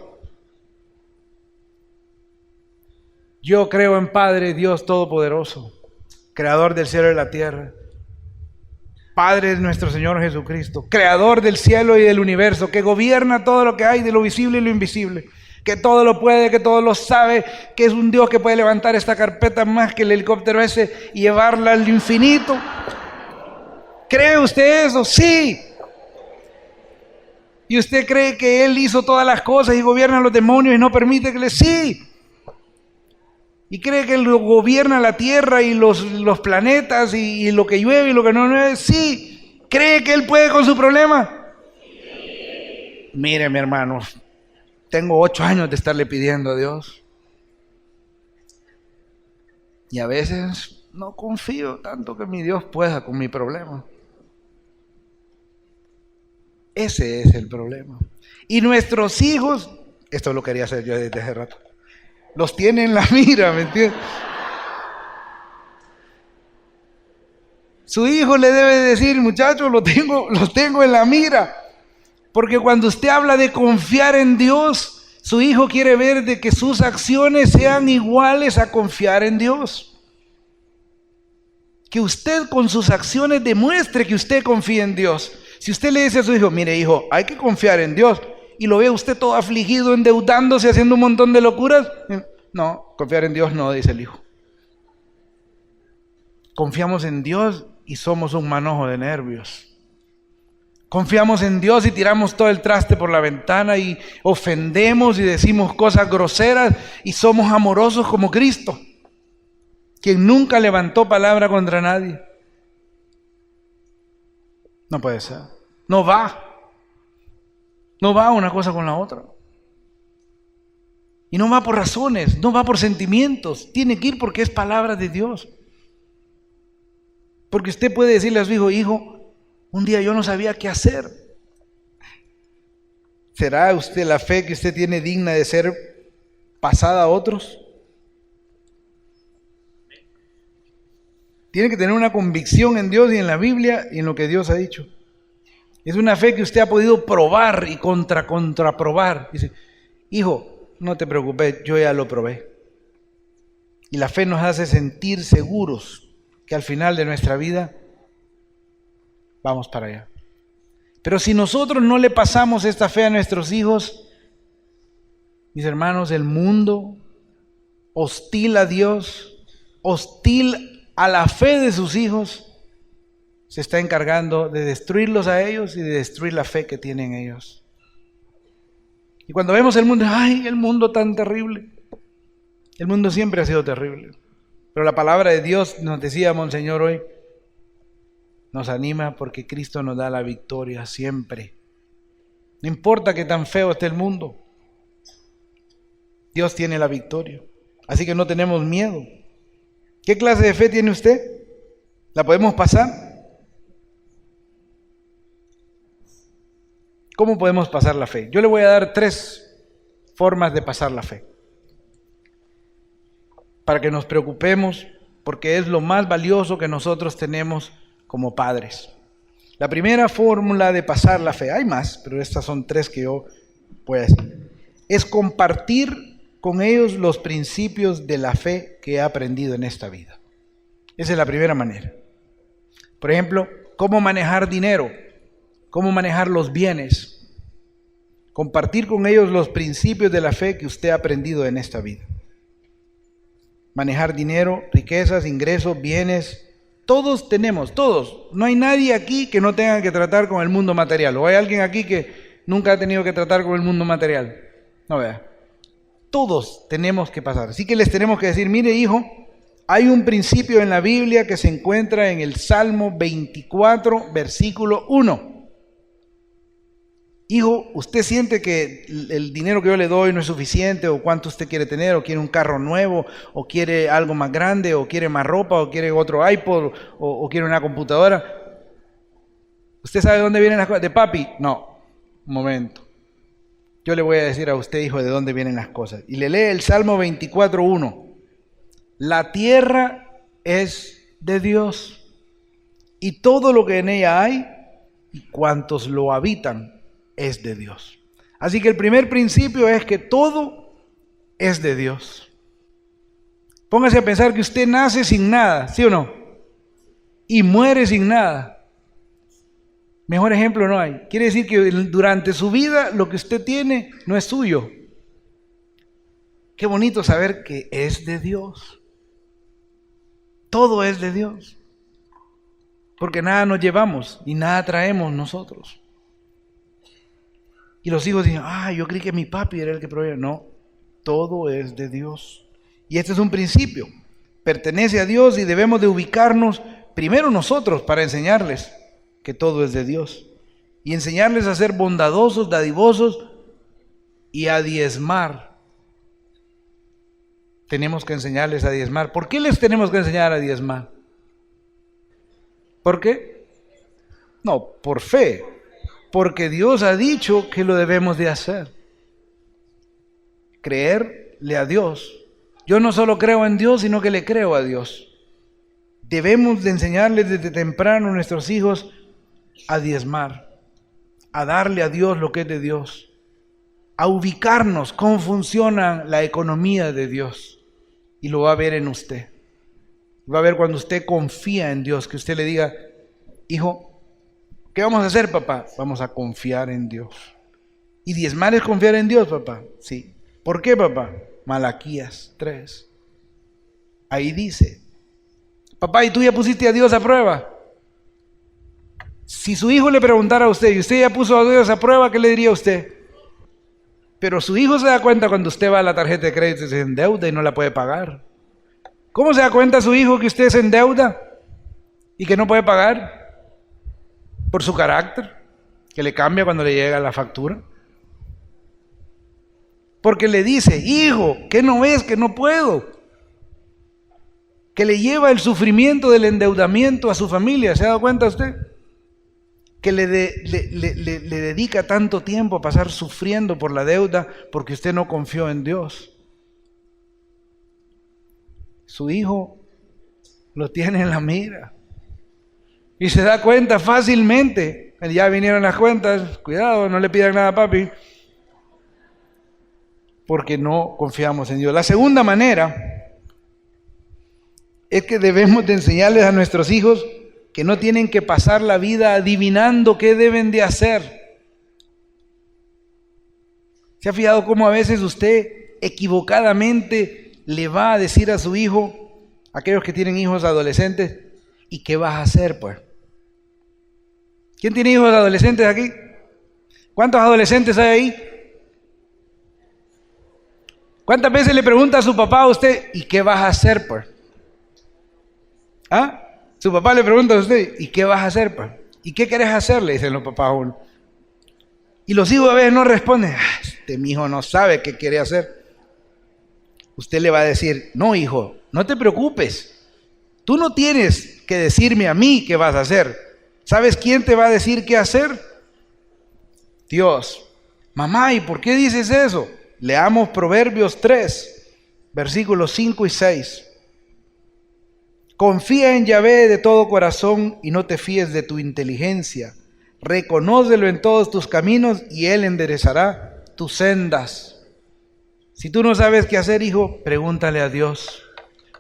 Yo creo en Padre Dios Todopoderoso, Creador del cielo y la tierra. Padre es nuestro Señor Jesucristo, Creador del cielo y del universo, que gobierna todo lo que hay, de lo visible y lo invisible. Que todo lo puede, que todo lo sabe, que es un Dios que puede levantar esta carpeta más que el helicóptero ese y llevarla al infinito. ¿Cree usted eso? Sí. ¿Y usted cree que Él hizo todas las cosas y gobierna a los demonios y no permite que le... Sí. ¿Y cree que Él gobierna la tierra y los planetas y lo que llueve y lo que no llueve? Sí. ¿Cree que Él puede con su problema? Mire, mi hermano, tengo 8 años de estarle pidiendo a Dios. Y a veces no confío tanto que mi Dios pueda con mi problema. Ese es el problema. Y nuestros hijos, esto lo quería hacer yo desde hace rato, los tiene en la mira, ¿me entiendes? Su hijo le debe decir, muchachos, los tengo en la mira. Porque cuando usted habla de confiar en Dios, su hijo quiere ver de que sus acciones sean iguales a confiar en Dios. Que usted con sus acciones demuestre que usted confía en Dios. Si usted le dice a su hijo, mire hijo, hay que confiar en Dios, y lo ve usted todo afligido, endeudándose, haciendo un montón de locuras, no, confiar en Dios no, dice el hijo. Confiamos en Dios y somos un manojo de nervios. Confiamos en Dios y tiramos todo el traste por la ventana y ofendemos y decimos cosas groseras y somos amorosos como Cristo, quien nunca levantó palabra contra nadie. No puede ser. No va una cosa con la otra. Y no va por razones, no va por sentimientos. Tiene que ir porque es palabra de Dios. Porque usted puede decirle a su hijo, hijo, un día yo no sabía qué hacer. ¿Será usted la fe que usted tiene digna de ser pasada a otros? Tiene que tener una convicción en Dios y en la Biblia y en lo que Dios ha dicho. Es una fe que usted ha podido probar y contraprobar. Dice, hijo, no te preocupes, yo ya lo probé. Y la fe nos hace sentir seguros que al final de nuestra vida vamos para allá. Pero si nosotros no le pasamos esta fe a nuestros hijos, mis hermanos, el mundo hostil a Dios, hostil a la fe de sus hijos, se está encargando de destruirlos a ellos y de destruir la fe que tienen ellos. Y cuando vemos el mundo, ¡ay, el mundo tan terrible! El mundo siempre ha sido terrible. Pero la palabra de Dios, nos decía Monseñor hoy, nos anima porque Cristo nos da la victoria siempre. No importa que tan feo esté el mundo, Dios tiene la victoria. Así que no tenemos miedo. ¿Qué clase de fe tiene usted? ¿La podemos pasar? ¿Cómo podemos pasar la fe? Yo le voy a dar 3 formas de pasar la fe, para que nos preocupemos, porque es lo más valioso que nosotros tenemos como padres. La primera fórmula de pasar la fe, hay más, pero estas son 3 que yo voy a decir, es compartir con ellos los principios de la fe que he aprendido en esta vida. Esa es la primera manera. Por ejemplo, cómo manejar dinero, cómo manejar los bienes. Compartir con ellos los principios de la fe que usted ha aprendido en esta vida. Manejar dinero, riquezas, ingresos, bienes. Todos tenemos, todos. No hay nadie aquí que no tenga que tratar con el mundo material. ¿O hay alguien aquí que nunca ha tenido que tratar con el mundo material? No vea. Todos tenemos que pasar. Así que les tenemos que decir, mire hijo, hay un principio en la Biblia que se encuentra en el Salmo 24, versículo 1. Hijo, ¿usted siente que el dinero que yo le doy no es suficiente? ¿O cuánto usted quiere tener? ¿O quiere un carro nuevo? ¿O quiere algo más grande? ¿O quiere más ropa? ¿O quiere otro iPod? ¿O quiere una computadora? ¿Usted sabe de dónde vienen las cosas? ¿De papi? No, un momento. Yo le voy a decir a usted, hijo, de dónde vienen las cosas. Y le lee el Salmo 24, 1. La tierra es de Dios, y todo lo que en ella hay, y cuantos lo habitan, es de Dios. Así que el primer principio es que todo es de Dios. Póngase a pensar que usted nace sin nada, ¿sí o no? Y muere sin nada. Mejor ejemplo no hay. Quiere decir que durante su vida lo que usted tiene no es suyo. Qué bonito saber que es de Dios. Todo es de Dios. Porque nada nos llevamos y nada traemos nosotros. Y los hijos dicen, yo creí que mi papi era el que proveía. No, todo es de Dios. Y este es un principio. Pertenece a Dios y debemos de ubicarnos primero nosotros para enseñarles que todo es de Dios. Y enseñarles a ser bondadosos, dadivosos y a diezmar. Tenemos que enseñarles a diezmar. ¿Por qué les tenemos que enseñar a diezmar? ¿Por qué? No, por fe. Porque Dios ha dicho que lo debemos de hacer. Creerle a Dios. Yo no solo creo en Dios, sino que le creo a Dios. Debemos de enseñarles desde temprano a nuestros hijos a diezmar, a darle a Dios lo que es de Dios, a ubicarnos cómo funciona la economía de Dios. Y lo va a ver en usted. Va a ver cuando usted confía en Dios, que usted le diga, hijo, ¿qué vamos a hacer, papá? Vamos a confiar en Dios. ¿Y diezmar es confiar en Dios, papá? Sí. ¿Por qué, papá? Malaquías 3. Ahí dice, papá, ¿y tú ya pusiste a Dios a prueba? Si su hijo le preguntara a usted, ¿y usted ya puso a Dios a prueba? ¿Qué le diría a usted? Pero su hijo se da cuenta cuando usted va a la tarjeta de crédito y se endeuda y no la puede pagar. ¿Cómo se da cuenta su hijo que usted se endeuda y que no puede pagar? Por su carácter, que le cambia cuando le llega la factura. Porque le dice, hijo, ¿qué no ves que no puedo? Que le lleva el sufrimiento del endeudamiento a su familia. ¿Se ha dado cuenta usted? Que le dedica tanto tiempo a pasar sufriendo por la deuda porque usted no confió en Dios. Su hijo lo tiene en la mira. Y se da cuenta fácilmente. Ya vinieron las cuentas. Cuidado, no le pidan nada a papi. Porque no confiamos en Dios. La segunda manera es que debemos de enseñarles a nuestros hijos que no tienen que pasar la vida adivinando qué deben de hacer. ¿Se ha fijado cómo a veces usted equivocadamente le va a decir a su hijo, aquellos que tienen hijos adolescentes, ¿y qué vas a hacer, pues? ¿Quién tiene hijos adolescentes aquí? ¿Cuántos adolescentes hay ahí? ¿Cuántas veces le pregunta a su papá a usted, ¿y qué vas a hacer, pues? ¿Ah? Su papá le pregunta a usted, ¿y qué vas a hacer, pues? ¿Y qué querés hacer? Le dicen los papás a uno. Y los hijos a veces no responden, mi hijo no sabe qué quiere hacer. Usted le va a decir, no, hijo, no te preocupes. Tú no tienes que decirme a mí qué vas a hacer. ¿Sabes quién te va a decir qué hacer? Dios. Mamá, ¿y por qué dices eso? Leamos Proverbios 3, versículos 5 y 6. Confía en Yahvé de todo corazón y no te fíes de tu inteligencia. Reconócelo en todos tus caminos y Él enderezará tus sendas. Si tú no sabes qué hacer, hijo, pregúntale a Dios.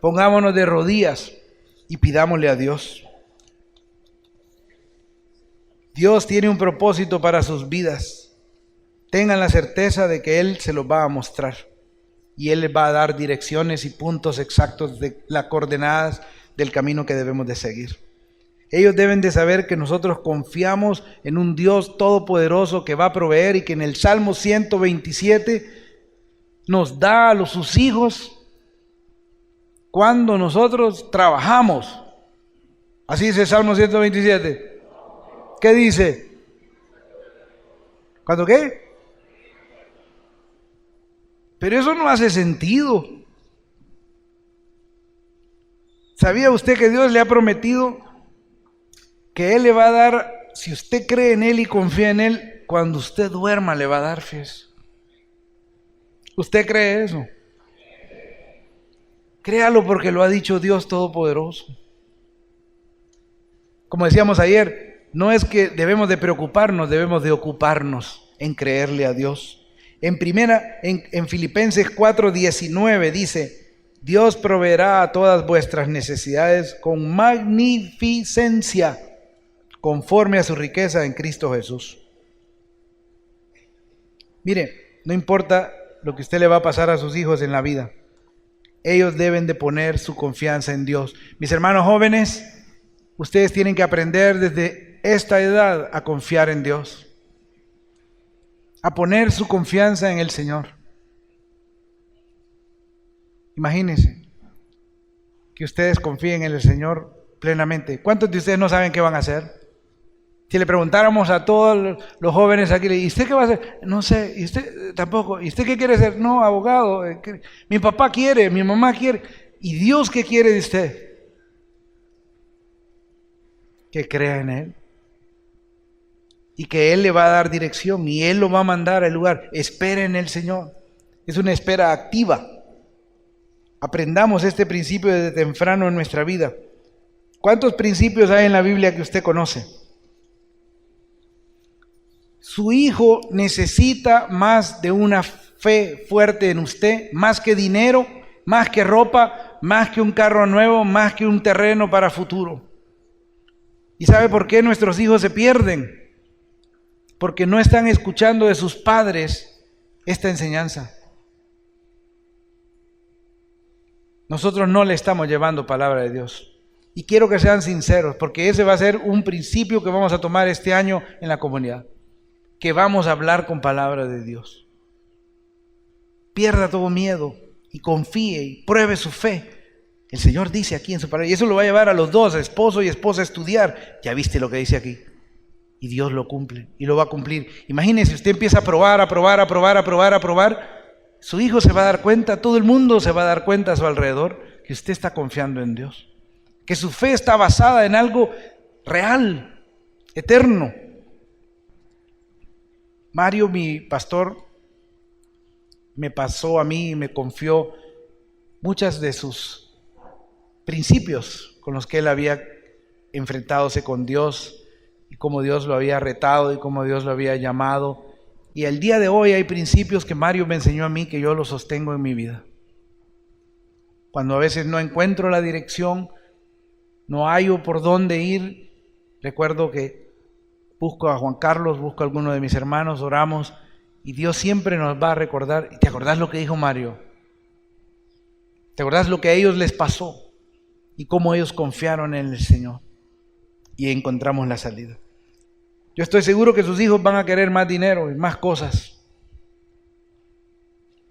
Pongámonos de rodillas y pidámosle a Dios. Dios tiene un propósito para sus vidas. Tengan la certeza de que Él se los va a mostrar. Y Él les va a dar direcciones y puntos exactos de las coordenadas del camino que debemos de seguir. Ellos deben de saber que nosotros confiamos en un Dios todopoderoso que va a proveer y que en el Salmo 127 nos da a sus hijos cuando nosotros trabajamos. Así dice el Salmo 127. ¿Qué dice? ¿Cuándo qué? Pero eso no hace sentido. ¿Sabía usted que Dios le ha prometido que Él le va a dar, si usted cree en Él y confía en Él, cuando usted duerma le va a dar, fíjese? ¿Usted cree eso? Créalo porque lo ha dicho Dios Todopoderoso. Como decíamos ayer, no es que debemos de preocuparnos, debemos de ocuparnos en creerle a Dios. En Filipenses 4:19 dice: Dios proveerá a todas vuestras necesidades con magnificencia, conforme a su riqueza en Cristo Jesús. Mire, no importa lo que usted le va a pasar a sus hijos en la vida, ellos deben de poner su confianza en Dios. Mis hermanos jóvenes, ustedes tienen que aprender desde esta edad a confiar en Dios, a poner su confianza en el Señor. Imagínense que ustedes confíen en el Señor plenamente. ¿Cuántos de ustedes no saben qué van a hacer? Si le preguntáramos a todos los jóvenes aquí, ¿y usted qué va a hacer? No sé. ¿Y usted tampoco? ¿Y usted qué quiere ser? No, abogado. Mi papá quiere, mi mamá quiere. ¿Y Dios qué quiere de usted? Que crea en Él. Y que Él le va a dar dirección y Él lo va a mandar al lugar. Espere en el Señor. Es una espera activa. Aprendamos este principio desde temprano en nuestra vida. ¿Cuántos principios hay en la Biblia que usted conoce? Su hijo necesita más de una fe fuerte en usted, más que dinero, más que ropa, más que un carro nuevo, más que un terreno para futuro. ¿Y sabe por qué nuestros hijos se pierden? Porque no están escuchando de sus padres esta enseñanza. Nosotros no le estamos llevando palabra de Dios. Y quiero que sean sinceros, porque ese va a ser un principio que vamos a tomar este año en la comunidad. Que vamos a hablar con palabra de Dios. Pierda todo miedo y confíe y pruebe su fe. El Señor dice aquí en su palabra, y eso lo va a llevar a los dos, a esposo y esposa, a estudiar. Ya viste lo que dice aquí. Y Dios lo cumple y lo va a cumplir. Imagínese, usted empieza a probar, su hijo se va a dar cuenta, todo el mundo se va a dar cuenta a su alrededor que usted está confiando en Dios, que su fe está basada en algo real, eterno. Mario, mi pastor, me pasó a mí y me confió muchas de sus principios con los que él había enfrentadose con Dios, y cómo Dios lo había retado y cómo Dios lo había llamado. Y al día de hoy hay principios que Mario me enseñó a mí que yo los sostengo en mi vida. Cuando a veces no encuentro la dirección, no hallo por dónde ir, recuerdo que busco a Juan Carlos, busco a alguno de mis hermanos, oramos y Dios siempre nos va a recordar. ¿Te acordás lo que dijo Mario? ¿Te acordás lo que a ellos les pasó? Y cómo ellos confiaron en el Señor. Y encontramos la salida. Yo estoy seguro que sus hijos van a querer más dinero y más cosas.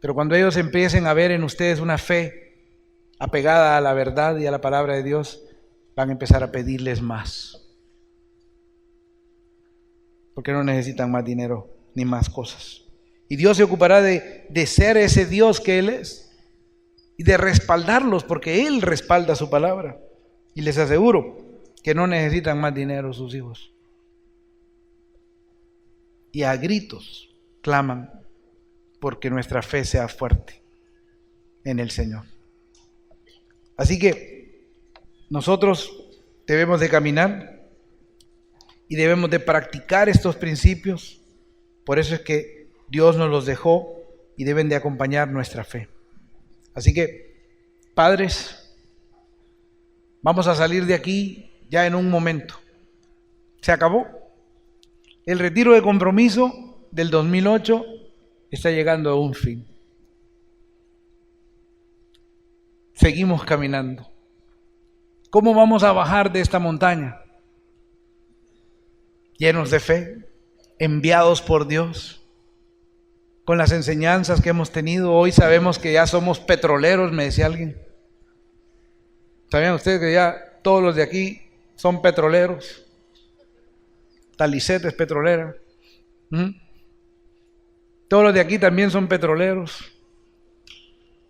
Pero cuando ellos empiecen a ver en ustedes una fe apegada a la verdad y a la palabra de Dios, van a empezar a pedirles más. Porque no necesitan más dinero ni más cosas. Y Dios se ocupará de ser ese Dios que Él es y de respaldarlos, porque Él respalda su palabra. Y les aseguro que no necesitan más dinero sus hijos. Y a gritos claman porque nuestra fe sea fuerte en el Señor. Así que Nosotros debemos de caminar y debemos de practicar estos principios. Por eso es que Dios nos los dejó y deben de acompañar nuestra fe. Así que, padres, vamos a salir de aquí ya en un momento. Se acabó. El retiro de compromiso del 2008 está llegando a un fin. Seguimos caminando. ¿Cómo vamos a bajar de esta montaña? Llenos de fe, enviados por Dios, con las enseñanzas que hemos tenido. Hoy sabemos que ya somos petroleros, me decía alguien. ¿Sabían ustedes que ya todos los de aquí son petroleros? Talicet es petrolera. Todos los de aquí también son petroleros.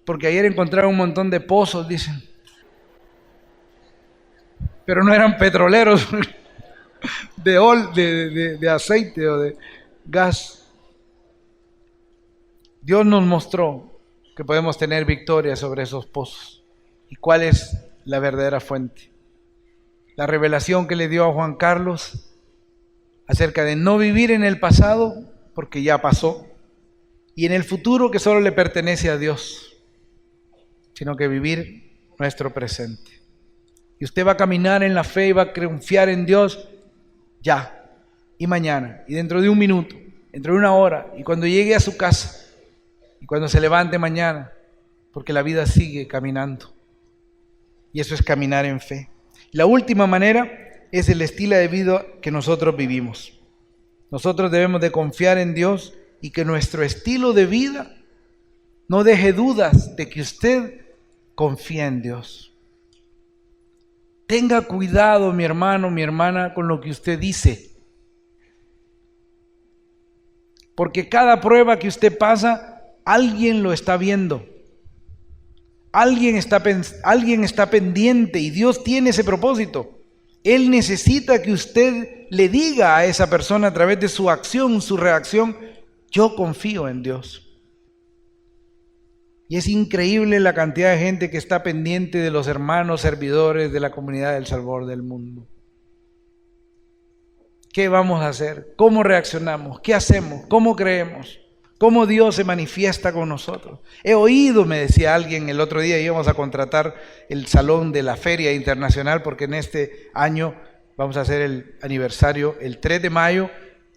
Porque ayer encontraron un montón de pozos, dicen. Pero no eran petroleros de aceite o de gas. Dios nos mostró que podemos tener victoria sobre esos pozos. ¿Y cuál es la verdadera fuente? La revelación que le dio a Juan Carlos acerca de no vivir en el pasado, porque ya pasó, y en el futuro que solo le pertenece a Dios, sino que vivir nuestro presente. Y usted va a caminar en la fe y va a confiar en Dios ya, y mañana, y dentro de un minuto, dentro de una hora, y cuando llegue a su casa, y cuando se levante mañana, porque la vida sigue caminando. Y eso es caminar en fe. La última manera es el estilo de vida que nosotros vivimos. Nosotros debemos de confiar en Dios y que nuestro estilo de vida no deje dudas de que usted confía en Dios. Tenga cuidado, mi hermano, mi hermana, con lo que usted dice. Porque cada prueba que usted pasa, alguien lo está viendo. Alguien está pendiente y Dios tiene ese propósito. Él necesita que usted le diga a esa persona a través de su acción, su reacción, yo confío en Dios. Y es increíble la cantidad de gente que está pendiente de los hermanos servidores de la comunidad del Salvador del mundo. ¿Qué vamos a hacer? ¿Cómo reaccionamos? ¿Qué hacemos? ¿Cómo creemos? ¿Cómo Dios se manifiesta con nosotros? He oído, me decía alguien el otro día, íbamos a contratar el salón de la Feria Internacional porque en este año vamos a hacer el aniversario el 3 de mayo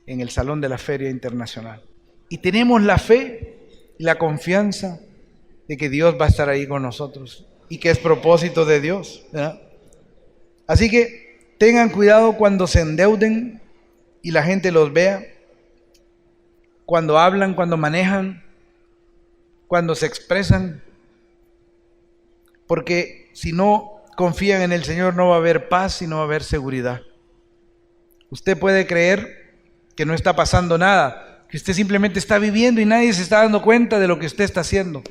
en el Salón de la Feria Internacional. Y tenemos la fe y la confianza de que Dios va a estar ahí con nosotros y que es propósito de Dios, ¿verdad? Así que tengan cuidado cuando se endeuden y la gente los vea. Cuando hablan, cuando manejan, cuando se expresan, porque si no confían en el Señor no va a haber paz y no va a haber seguridad. Usted puede creer que no está pasando nada, que usted simplemente está viviendo y nadie se está dando cuenta de lo que usted está haciendo.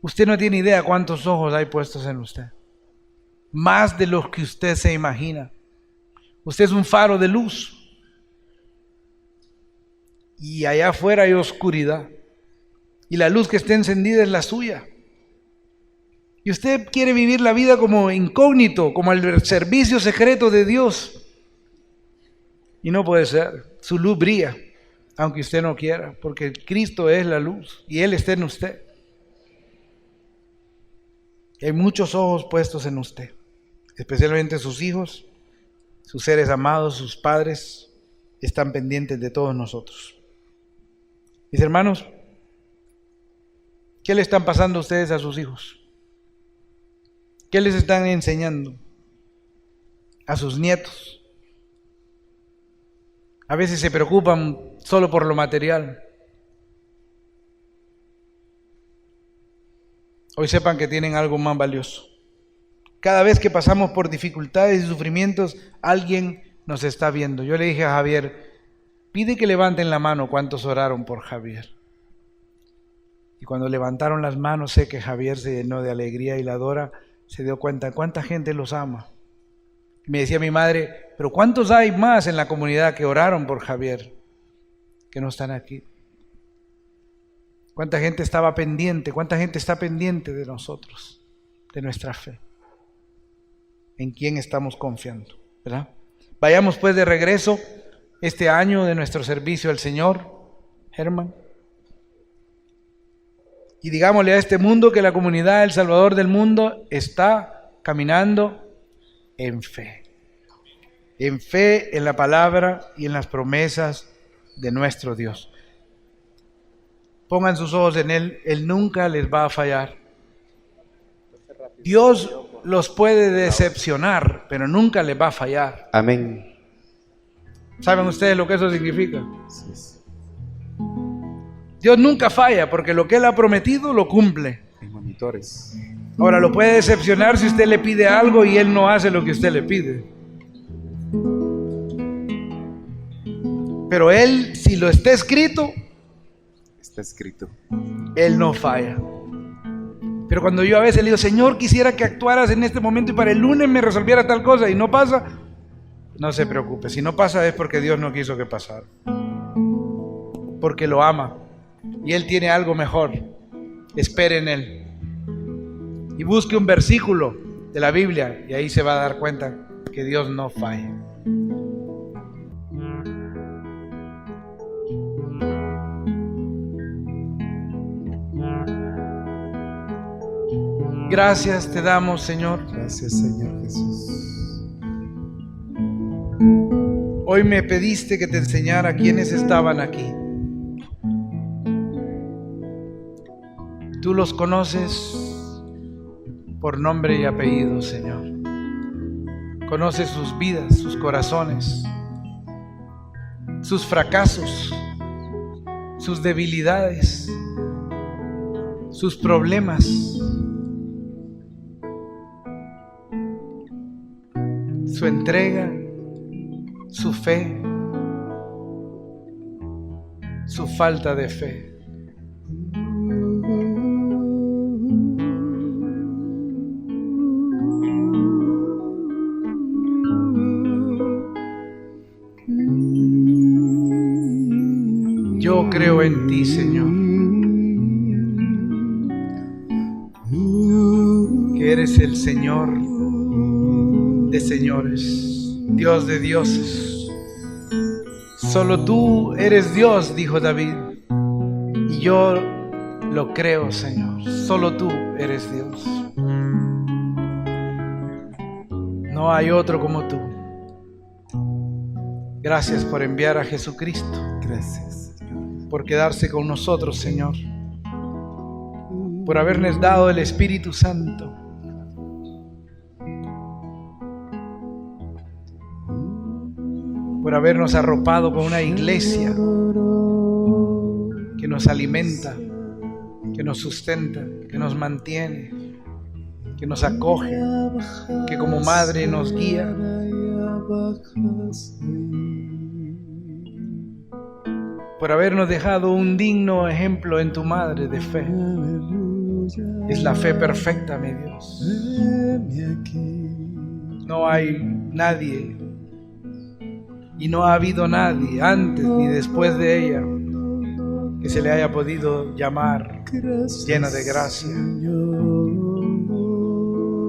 Usted no tiene idea cuántos ojos hay puestos en usted, más de los que usted se imagina. Usted es un faro de luz. Y allá afuera hay oscuridad. Y la luz que está encendida es la suya. Y usted quiere vivir la vida como incógnito, como el servicio secreto de Dios. Y no puede ser. Su luz brilla, aunque usted no quiera, porque Cristo es la luz y Él está en usted. Y hay muchos ojos puestos en usted, especialmente sus hijos, sus seres amados, sus padres, están pendientes de todos nosotros. Mis hermanos, ¿qué le están pasando ustedes a sus hijos? ¿Qué les están enseñando a sus nietos? A veces se preocupan solo por lo material. Hoy sepan que tienen algo más valioso. Cada vez que pasamos por dificultades y sufrimientos, alguien nos está viendo. Yo le dije a Javier, pide que levanten la mano cuántos oraron por Javier. Y cuando levantaron las manos, sé que Javier se llenó de alegría y la Dora se dio cuenta de cuánta gente los ama. Me decía mi madre, pero ¿cuántos hay más en la comunidad que oraron por Javier que no están aquí? ¿Cuánta gente estaba pendiente? ¿Cuánta gente está pendiente de nosotros, de nuestra fe? en quién estamos confiando, ¿verdad? Vayamos pues de regreso este año de nuestro servicio al Señor, Herman, y digámosle a este mundo que la comunidad El Salvador del Mundo está caminando en fe en la palabra y en las promesas de nuestro Dios. Pongan sus ojos en Él, Él nunca les va a fallar. Dios los puede decepcionar, pero nunca les va a fallar.
Amén.
¿Saben ustedes lo que eso significa? Dios nunca falla, porque lo que Él ha prometido lo cumple.
En monitores.
Ahora, lo puede decepcionar si usted le pide algo y Él no hace lo que usted le pide. Pero Él, si lo está escrito,
Está escrito.
Él no falla. Pero cuando yo a veces le digo, Señor, quisiera que actuaras en este momento y para el lunes me resolviera tal cosa y no pasa, no se preocupe. Si no pasa es porque Dios no quiso que pasara. Porque lo ama y Él tiene algo mejor. Espere en Él. Y busque un versículo de la Biblia y ahí se va a dar cuenta que Dios no falla. Gracias te damos, Señor.
Gracias, Señor Jesús.
Hoy me pediste que te enseñara quiénes estaban aquí. Tú los conoces por nombre y apellido, Señor. Conoces sus vidas, sus corazones, sus fracasos, sus debilidades, sus problemas, su entrega, su fe, su falta de fe. Yo creo en ti, Señor, que eres el Señor de señores, Dios de dioses. Solo tú eres Dios, dijo David, y yo lo creo, Señor. Solo tú eres Dios. No hay otro como tú. Gracias por enviar a Jesucristo.
Gracias, Señor.
Por quedarse con nosotros, Señor. Por habernos dado el Espíritu Santo. Por habernos arropado con una iglesia que nos alimenta, que nos sustenta, que nos mantiene, que nos acoge, que como madre nos guía. Por habernos dejado un digno ejemplo en tu madre de fe. Es la fe perfecta, mi Dios. No hay nadie y no ha habido nadie antes ni después de ella que se le haya podido llamar llena de gracia.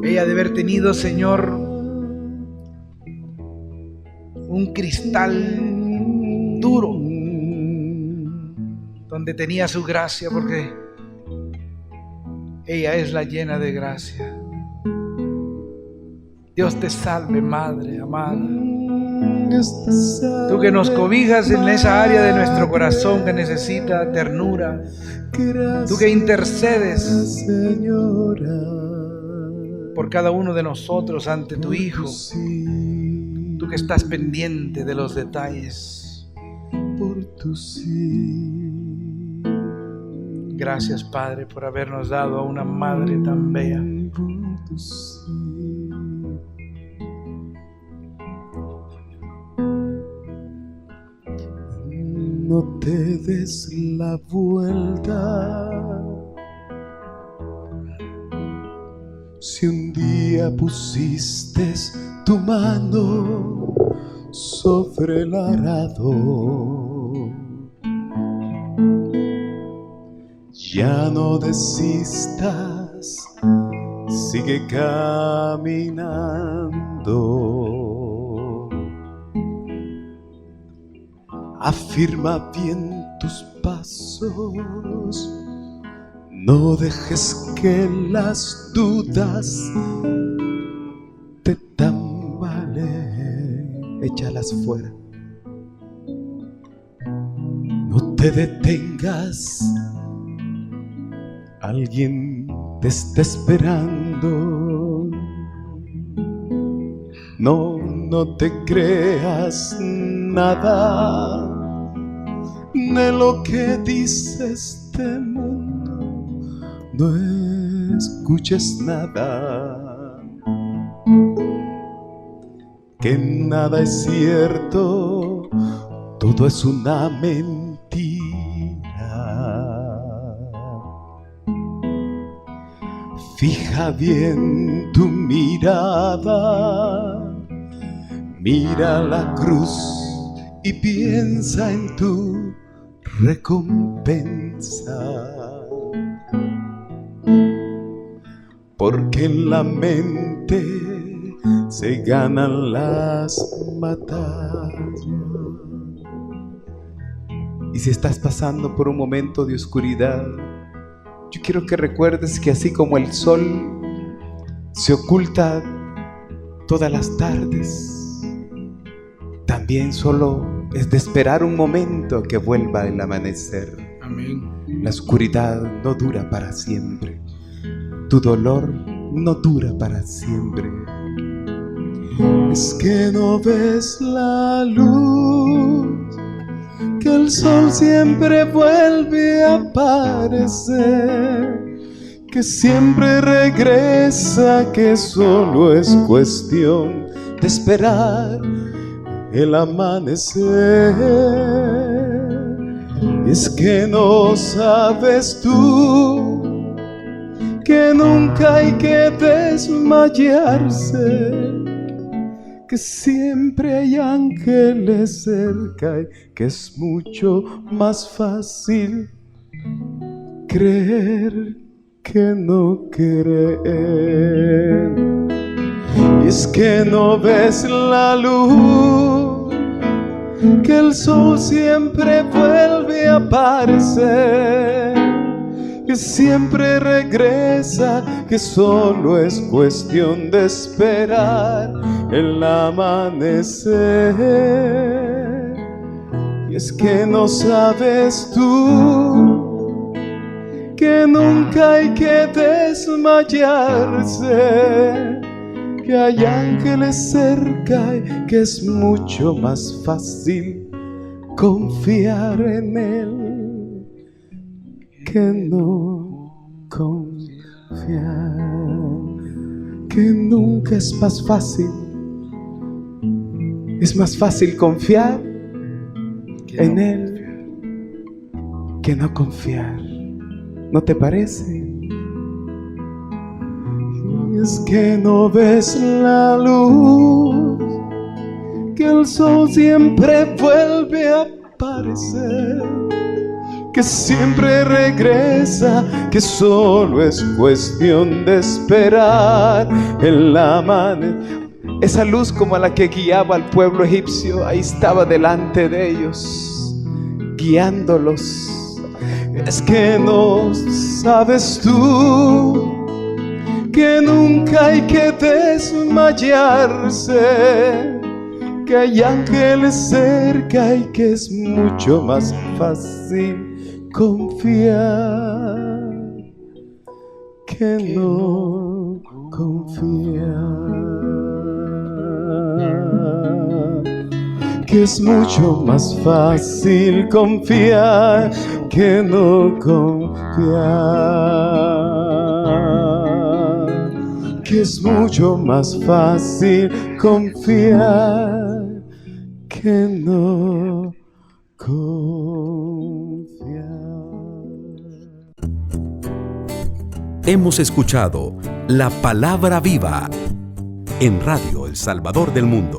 Ella debe haber tenido, Señor, un cristal duro donde tenía su gracia, porque ella es la llena de gracia. Dios te salve, Madre amada. Tú que nos cobijas en esa área de nuestro corazón que necesita ternura. Tú que intercedes por cada uno de nosotros ante tu Hijo. Tú que estás pendiente de los detalles. Gracias, Padre, por habernos dado a una madre tan bella.
No te des la vuelta. Si un día pusiste tu mano sobre el arado, ya no desistas sigue caminando. Afirma bien tus pasos, no dejes que las dudas te tambaleen, échalas fuera. No te detengas, alguien te está esperando. No te creas nada de lo que dice este mundo, no escuches nada, que nada es cierto, todo es una mentira. Fija bien tu mirada, mira la cruz y piensa en tu recompensa, porque en la mente se ganan las batallas. Y si estás pasando por un momento de oscuridad, yo quiero que recuerdes que así como el sol se oculta todas las tardes, también solo es de esperar un momento que vuelva el amanecer.
Amén.
La oscuridad no dura para siempre, tu dolor no dura para siempre. Es que no ves la luz, que el sol siempre vuelve a aparecer, que siempre regresa, que solo es cuestión de esperar el amanecer. Es que no sabes tú que nunca hay que desmayarse, que siempre hay ángeles cerca y que es mucho más fácil creer que no creer. Y es que no ves la luz, que el sol siempre vuelve a aparecer, que siempre regresa, que solo es cuestión de esperar el amanecer. Y es que no sabes tú que nunca hay que desmayarse, que hay ángeles cerca y que es mucho más fácil confiar en Él que no confiar, que nunca es más fácil. Es más fácil confiar en Él que no confiar. ¿No te parece? Es que no ves la luz, que el sol siempre vuelve a aparecer, que siempre regresa, que solo es cuestión de esperar el amanecer. Esa luz como la que guiaba al pueblo egipcio, ahí estaba delante de ellos, guiándolos. Es que no sabes tú que nunca hay que desmayarse, que hay ángeles cerca y que es mucho más fácil confiar que no confiar, que es mucho más fácil confiar que no confiar, que es mucho más fácil confiar que no confiar.
Hemos escuchado La Palabra Viva en Radio El Salvador del Mundo.